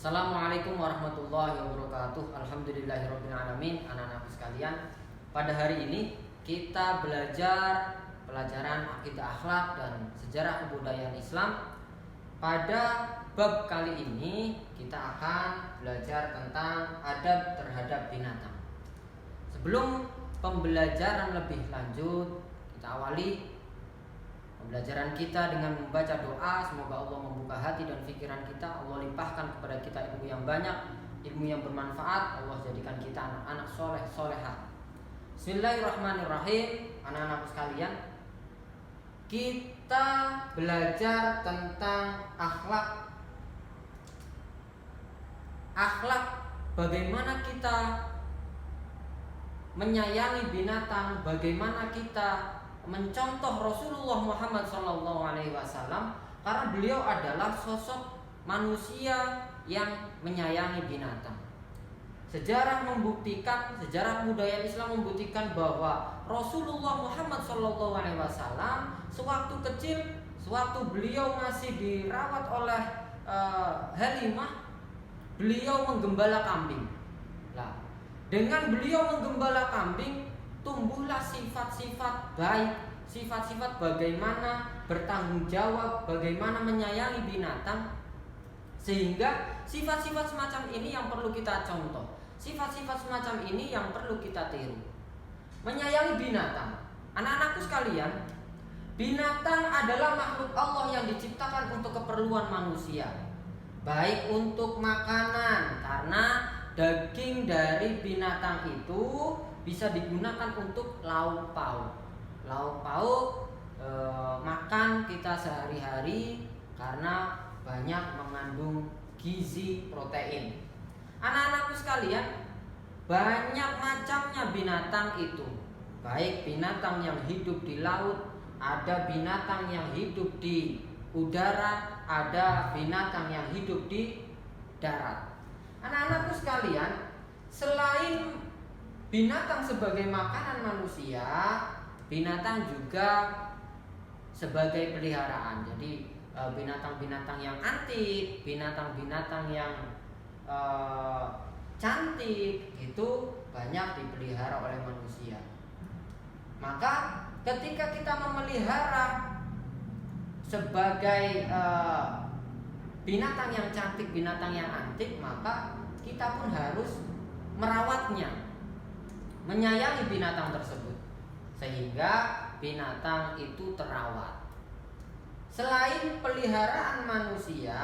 Assalamualaikum warahmatullahi wabarakatuh. Alhamdulillahirrabbilalamin. Anak-anakku sekalian, pada hari ini kita belajar pelajaran akidah akhlak dan sejarah kebudayaan Islam. Pada bab kali ini kita akan belajar tentang adab terhadap binatang. Sebelum pembelajaran lebih lanjut, kita awali pembelajaran kita dengan membaca doa. Semoga Allah membuka hati dan pikiran kita. Allah limpahkan kepada kita ilmu yang banyak, ilmu yang bermanfaat. Allah jadikan kita anak-anak soleh solehah. Bismillahirrahmanirrahim. Anak-anakku sekalian, kita belajar tentang akhlak. Akhlak, bagaimana kita menyayangi binatang, bagaimana kita mencontoh Rasulullah Muhammad SAW, karena beliau adalah sosok manusia yang menyayangi binatang. Sejarah kebudayaan Islam membuktikan bahwa Rasulullah Muhammad SAW sewaktu kecil, sewaktu beliau masih dirawat oleh Halimah, beliau menggembala kambing. Nah, dengan beliau menggembala kambing, tumbuhlah sifat-sifat baik, sifat-sifat bagaimana bertanggung jawab, bagaimana menyayangi binatang, sehingga sifat-sifat semacam ini yang perlu kita contoh, sifat-sifat semacam ini yang perlu kita tiru. Menyayangi binatang, anak-anakku sekalian, binatang adalah makhluk Allah yang diciptakan untuk keperluan manusia, baik untuk makanan, karena daging dari binatang itu bisa digunakan untuk lauk pauk. Lauk pauk makan kita sehari-hari karena banyak mengandung gizi protein. Anak-anakku sekalian, banyak macamnya binatang itu. Baik binatang yang hidup di laut, ada binatang yang hidup di udara, ada binatang yang hidup di darat. Anak-anakku sekalian, selain binatang sebagai makanan manusia, binatang juga sebagai peliharaan. Jadi binatang-binatang yang antik, binatang-binatang yang cantik itu banyak dipelihara oleh manusia. Maka ketika kita memelihara sebagai binatang yang cantik, binatang yang antik, maka kita pun harus merawatnya, menyayangi binatang tersebut sehingga binatang itu terawat. Selain peliharaan manusia,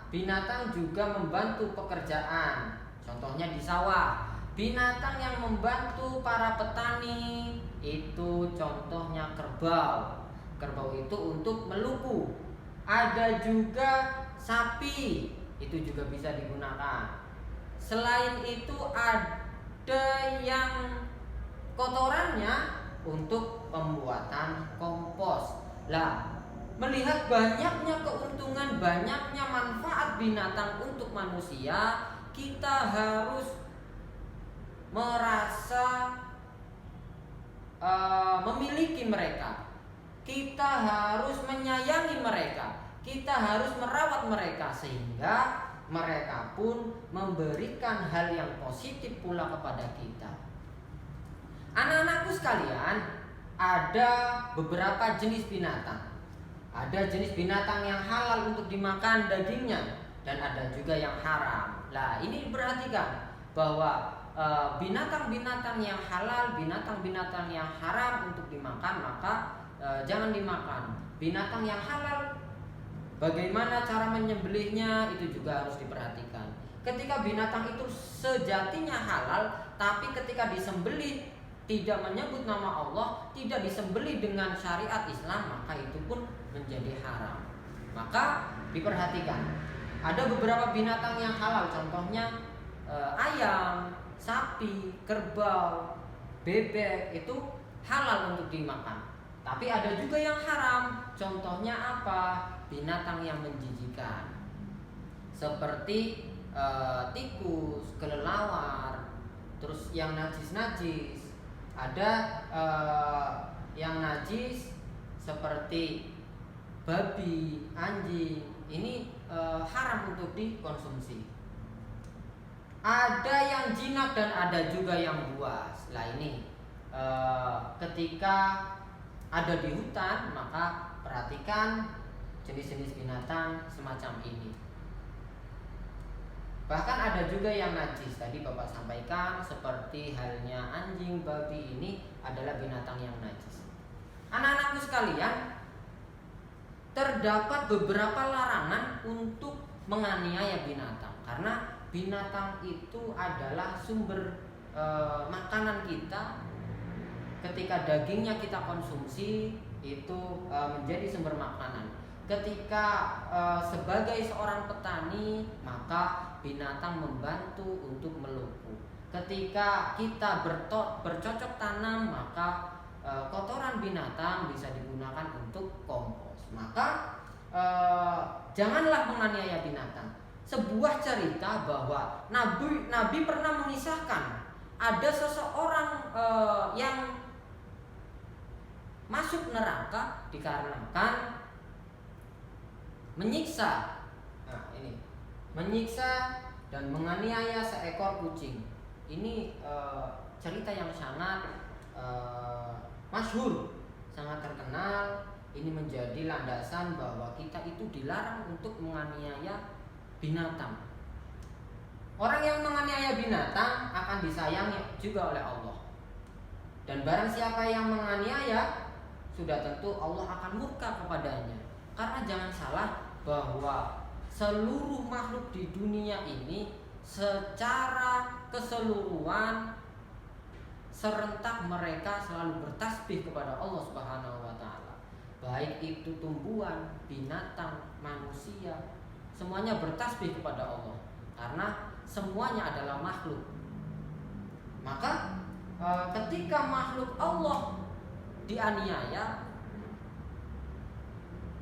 binatang juga membantu pekerjaan. Contohnya di sawah, binatang yang membantu para petani itu contohnya kerbau. Kerbau itu untuk melupu. Ada juga sapi, itu juga bisa digunakan. Selain itu ada yang kotorannya untuk pembuatan kompos. Lah, melihat banyaknya keuntungan, banyaknya manfaat binatang untuk manusia, kita harus merasa memiliki mereka. Kita harus menyayangi mereka. Kita harus merawat mereka sehingga mereka pun memberikan hal yang positif pula kepada kita. Anak-anakku sekalian, ada beberapa jenis binatang. Ada jenis binatang yang halal untuk dimakan dagingnya, dan ada juga yang haram. Nah, ini diperhatikan bahwa binatang-binatang yang halal, binatang-binatang yang haram untuk dimakan, maka jangan dimakan. Binatang yang halal, bagaimana cara menyembelihnya itu juga harus diperhatikan. Ketika binatang itu sejatinya halal, tapi ketika disembelih tidak menyebut nama Allah, tidak disembelih dengan syariat Islam, maka itu pun menjadi haram. Maka diperhatikan. Ada beberapa binatang yang halal, contohnya ayam, sapi, kerbau, bebek, itu halal untuk dimakan. Tapi ada juga yang haram. Contohnya apa? Binatang yang menjijikan, seperti tikus, kelelawar, terus yang najis-najis. Ada yang najis seperti babi, anjing. Ini haram untuk dikonsumsi. Ada yang jinak dan ada juga yang buas. Lah ini ketika ada di hutan, maka perhatikan jenis-jenis binatang semacam ini. Bahkan ada juga yang najis. Tadi Bapak sampaikan seperti halnya anjing, babi, ini adalah binatang yang najis. Anak-anakku sekalian, terdapat beberapa larangan untuk menganiaya binatang, karena binatang itu adalah sumber makanan kita. Ketika dagingnya kita konsumsi, itu menjadi sumber makanan. Ketika sebagai seorang petani, maka binatang membantu untuk melupu. Ketika kita bercocok tanam, maka kotoran binatang bisa digunakan untuk kompos. Maka janganlah menganiaya binatang. Sebuah cerita bahwa Nabi pernah mengisahkan ada seseorang yang masuk neraka dikarenakan menyiksa dan menganiaya seekor kucing. Ini cerita yang sangat masyhur, sangat terkenal. Ini menjadi landasan bahwa kita itu dilarang untuk menganiaya binatang. Orang yang menganiaya binatang akan disayangi juga oleh Allah. Dan barang siapa yang menganiaya, sudah tentu Allah akan murka kepadanya. Karena jangan salah bahwa seluruh makhluk di dunia ini secara keseluruhan serentak mereka selalu bertasbih kepada Allah Subhanahu wa taala. Baik itu tumbuhan, binatang, manusia, semuanya bertasbih kepada Allah karena semuanya adalah makhluk. Maka ketika makhluk Allah dianiaya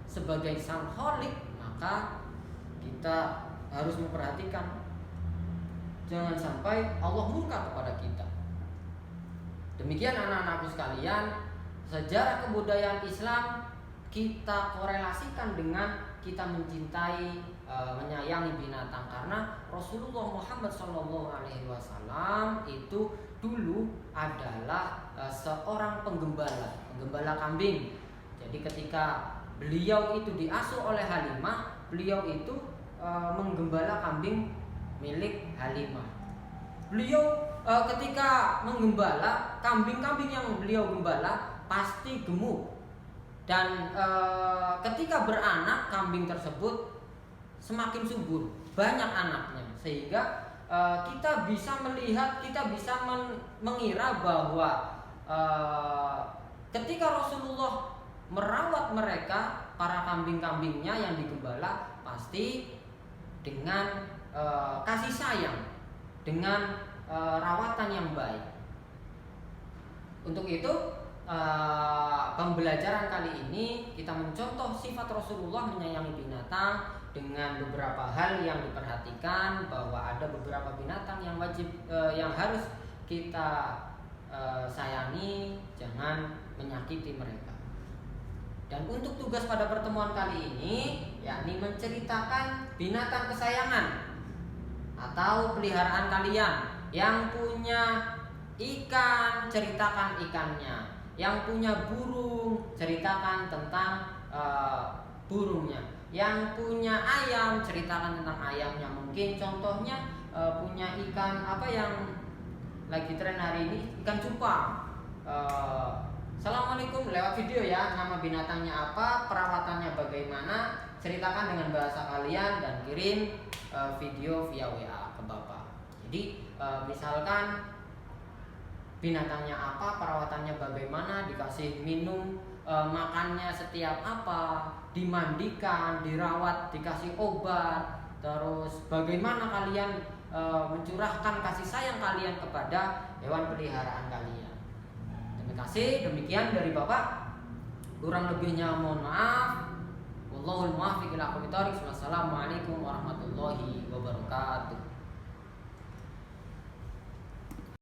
sebagai sang Khalik, maka kita harus memperhatikan jangan sampai Allah murka kepada kita. Demikian anak-anakku sekalian, sejarah kebudayaan Islam kita korelasikan dengan kita mencintai, menyayangi binatang, karena Rasulullah Muhammad SAW itu dulu adalah seorang penggembala kambing. Jadi ketika beliau itu diasuh oleh Halimah, beliau itu menggembala kambing milik Halimah. Beliau ketika menggembala kambing-kambing yang beliau gembala pasti gemuk. Dan ketika beranak, kambing tersebut semakin subur, banyak anaknya, sehingga kita bisa melihat, kita bisa mengira bahwa ketika Rasulullah merawat mereka, para kambing-kambingnya yang digembala, pasti dengan kasih sayang, dengan rawatan yang baik. Untuk itu pembelajaran kali ini kita mencontoh sifat Rasulullah menyayangi binatang dengan beberapa hal yang diperhatikan, bahwa ada beberapa binatang yang wajib yang harus kita sayangi, jangan menyakiti mereka. Dan untuk tugas pada pertemuan kali ini, yakni menceritakan binatang kesayangan atau peliharaan kalian. Yang punya ikan, ceritakan ikannya. Yang punya burung, ceritakan tentang burungnya. Yang punya ayam, ceritakan tentang ayamnya. Mungkin contohnya punya ikan apa yang lagi tren hari ini, ikan cupang. Assalamualaikum, lewat video ya, nama binatangnya apa, perawatannya bagaimana, ceritakan dengan bahasa kalian dan kirim video via WA ke Bapak. Jadi misalkan binatangnya apa, perawatannya bagaimana, dikasih minum, makannya setiap apa, dimandikan, dirawat, dikasih obat, terus bagaimana kalian mencurahkan kasih sayang kalian kepada hewan peliharaan kalian. Terima kasih, demikian dari Bapak. Kurang lebihnya mohon maaf. Wallahul muwaffiq ila aqwamit thoriq. Wassalamualaikum warahmatullahi wabarakatuh.